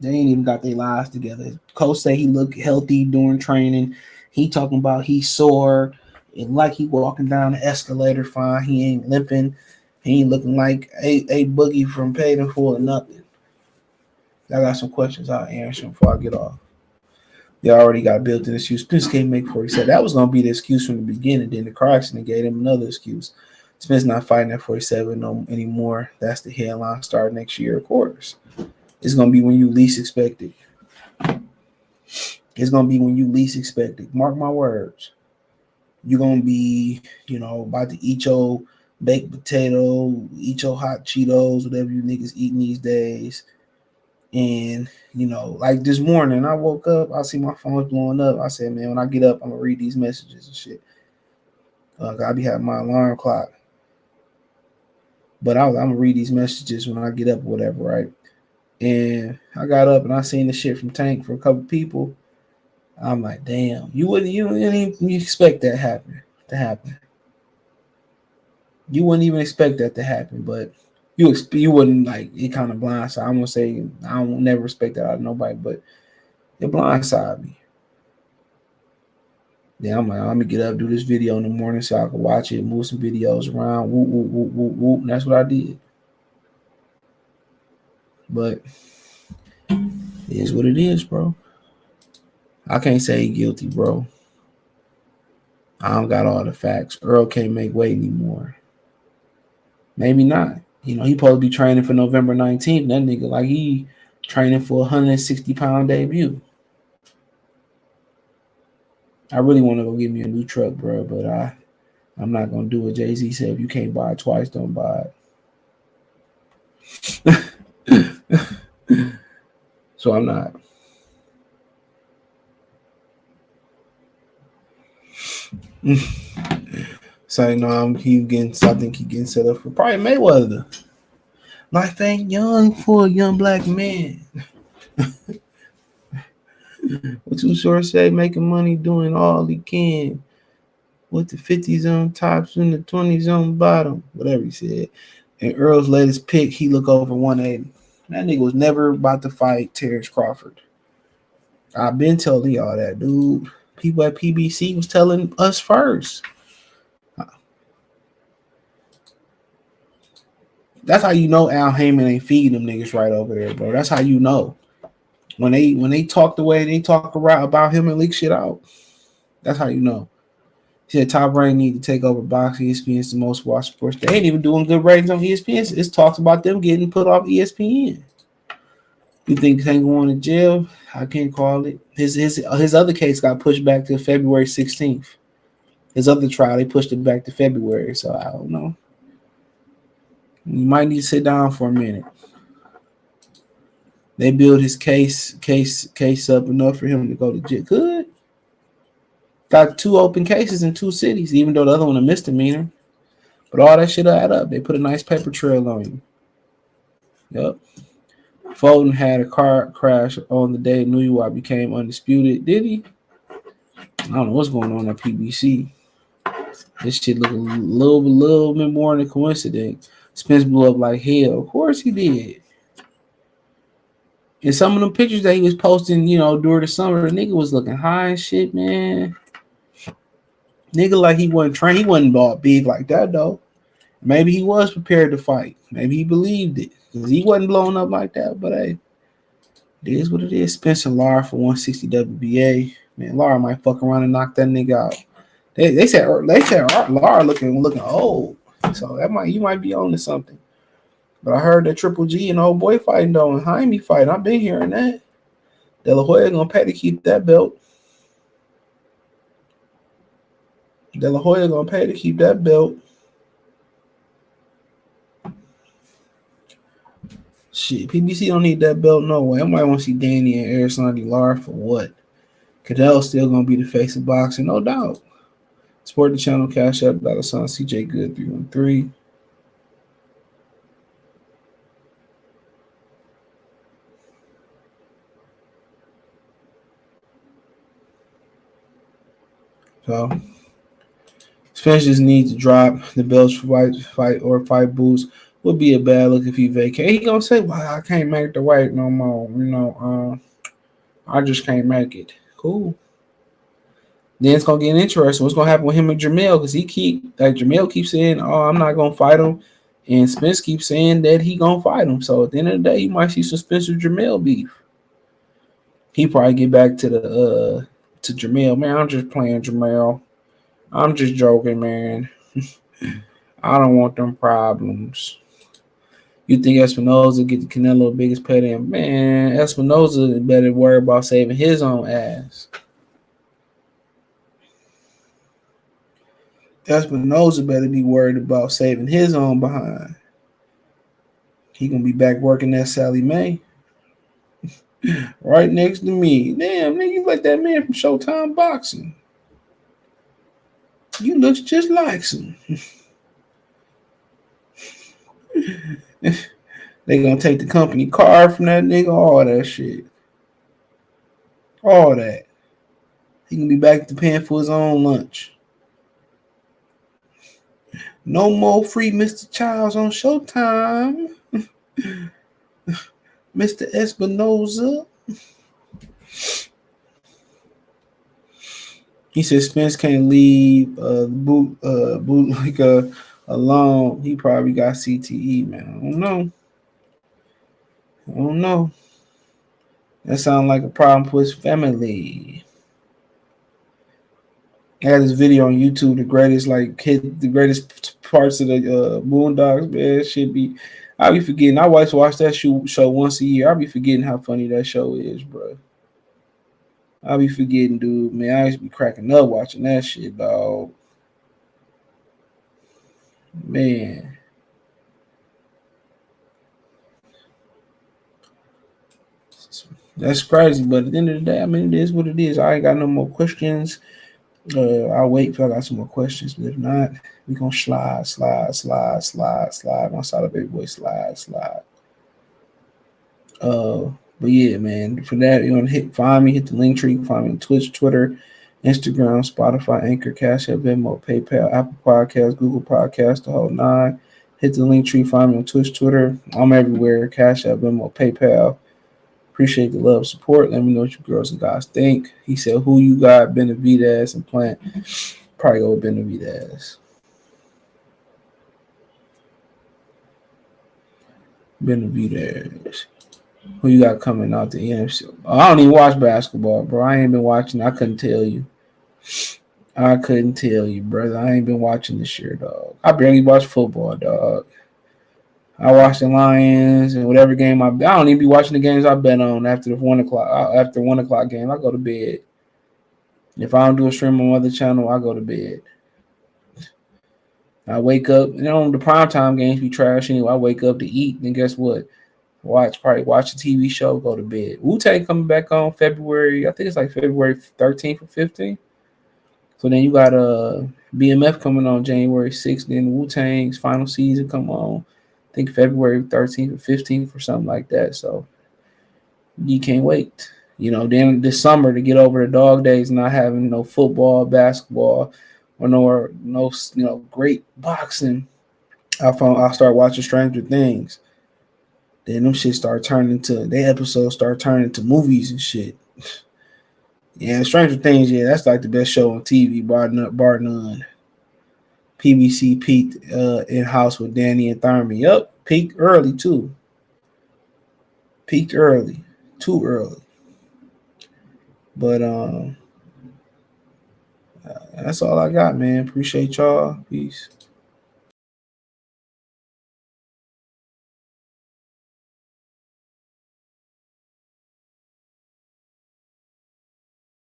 They ain't even got their lives together. Coach say he look healthy during training. He talking about he's sore and like he walking down the escalator fine. He ain't limping. He ain't looking like a boogie from Paid in Full or nothing. I got some questions I'll answer before I get off. They already got built in excuse. Spence can't make 47. That was gonna be the excuse from the beginning. Then the car accident gave him another excuse. Spence not fighting at 47 no anymore. That's the headline start next year, of course. It's gonna be when you least expect it. It's gonna be when you least expect it. Mark my words. You're gonna be, about to eat your baked potato, eat your hot Cheetos, whatever you niggas eating these days. And like this morning, I woke up, I see my phone's blowing up. I said, man, when I get up, I'm gonna read these messages and shit. I be having my alarm clock, but I'm gonna read these messages when I get up, or whatever, right? And I got up and I seen the shit from Tank for a couple people. I'm like, damn, you wouldn't even expect that to happen. You wouldn't even expect that to happen, but you wouldn't like it kind of blindside. I'm gonna say I don't never expect that out of nobody, but it blindsided me. Then I'm like, I'm gonna get up, do this video in the morning so I can watch it, move some videos around, whoop, whoop, whoop, whoop, whoop. And that's what I did. But it is what it is, bro. I can't say guilty, bro. I don't got all the facts. Errol can't make weight anymore. Maybe not. He supposed to be training for November 19th. That nigga, like, he training for a 160-pound debut. I really want to go get me a new truck, bro, but I'm not going to do what Jay-Z said. If you can't buy it twice, don't buy it. So I'm not. So, I think he getting set up for probably Mayweather. Life ain't young for a young black man. Too Short said making money doing all he can with the 50s on tops and the 20s on bottom, whatever he said. And Earl's latest pick, he look over 180. That nigga was never about to fight Terrence Crawford. I've been telling y'all that, dude. People at PBC was telling us first. That's how you know Al Heyman ain't feeding them niggas right over there, bro. That's how you know. When they talk the way they talk about him and leak shit out, that's how you know. He said Top Rank need to take over boxing. ESPN's the most watched sports. They ain't even doing good ratings on ESPN. It's talks about them getting put off ESPN. You think Tank going to jail? I can't call it. His other case got pushed back to February 16th. His other trial, they pushed it back to February. So I don't know. You might need to sit down for a minute. They build his case up enough for him to go to jail. Good. Got 2 open cases in 2 cities, even though the other one a misdemeanor. But all that shit add up. They put a nice paper trail on you. Yep. Foden had a car crash on the day New York became undisputed. Did he? I don't know what's going on at PBC. This shit look a little bit more than a coincidence. Spence blew up like hell. Of course he did. And some of them pictures that he was posting, during the summer, the nigga was looking high and shit, man. Nigga like he wasn't trained. He wasn't bought big like that, though. Maybe he was prepared to fight. Maybe he believed it. Because he wasn't blowing up like that. But, hey, it is what it is. Spencer Lara for 160 WBA. Man, Lara might fuck around and knock that nigga out. They said Lara looking old. So you might be on to something. But I heard that Triple G and old boy fighting though, and Jaime fighting. I've been hearing that. De La Hoya gonna pay to keep that belt. De La Hoya gonna pay to keep that belt. Shit, PBC don't need that belt no way. I might want to see Danny and Aristotle Lara for what? Cadel's still gonna be the face of boxing, no doubt. Support the channel, Cash App, $, CJ Good 313. So Spence just needs to drop the belts for fight boots. Would be a bad look if he vacate. He gonna say, "Well, I can't make the weight no more. I just can't make it." Cool. Then it's gonna get interesting. What's gonna happen with him and Jamel? Because Jamel keeps saying, "Oh, I'm not gonna fight him," and Spence keeps saying that he gonna fight him. So at the end of the day, you might see some Spencer Jamel beef. He probably get back to Jamel. Man, I'm just playing, Jamel. I'm just joking, man. I don't want them problems. You think Espinoza get the Canelo biggest payday? Man, Espinoza better worry about saving his own ass. Espinoza better be worried about saving his own behind. He gonna be back working at Sally Mae. Right next to me. Damn, nigga, you like that man from Showtime Boxing. You look just like him. They gonna take the company car from that nigga, all that shit. All that. He can be back to paying for his own lunch. No more free Mr. Childs on Showtime. Mr. Espinoza. He said Spence can't leave boot alone. He probably got CTE, man. I don't know. That sounds like a problem for his family. I had this video on YouTube, the greatest parts of the Boondocks, man. I'll be forgetting. I watch that show once a year. I'll be forgetting how funny that show is, bro. I'll be forgetting, dude. Man, I used to be cracking up watching that shit, dog. Man. That's crazy, but at the end of the day, I mean, it is what it is. I ain't got no more questions. I'll wait till I got some more questions, but if not, we're going to slide. On side of Baby Boy, slide. But yeah, man, for that, you want to find me, hit the link tree. You can find me on Twitch, Twitter, Instagram, Spotify, Anchor, Cash App, Venmo, PayPal, Apple Podcasts, Google Podcasts, the whole nine. Hit the link tree. Find me on Twitch, Twitter. I'm everywhere. Cash App, Venmo, PayPal. Appreciate the love, support. Let me know what you girls and guys think. He said, "Who you got, Benavidez and Plant?" Probably go with Benavidez. Benavidez. Who you got coming out the NFC? I don't even watch basketball, bro. I ain't been watching. I couldn't tell you. I couldn't tell you, brother. I ain't been watching this year, dog. I barely watch football, dog. I watch the Lions and whatever game I don't even be watching the games I bet on after the 1 o'clock. After 1 o'clock game, I go to bed. If I don't do a stream on other channel, I go to bed. I wake up, the primetime games be trash anyway. I wake up to eat, and guess what? Probably watch a TV show, go to bed. Wu-Tang coming back on February, I think it's like February 13th or 15th. So then you got BMF coming on January 6th, then Wu-Tang's final season come on, I think February 13th or 15th or something like that. So you can't wait. Then this summer to get over the dog days, not having no football, basketball, or no great boxing. I start watching Stranger Things. Then them shit episodes start turning into movies and shit. Yeah, Stranger Things, yeah, that's like the best show on TV, bar none. PBC peaked in house with Danny and Thurman. Yup, peaked early too. Peaked early, too early. But that's all I got, man. Appreciate y'all. Peace.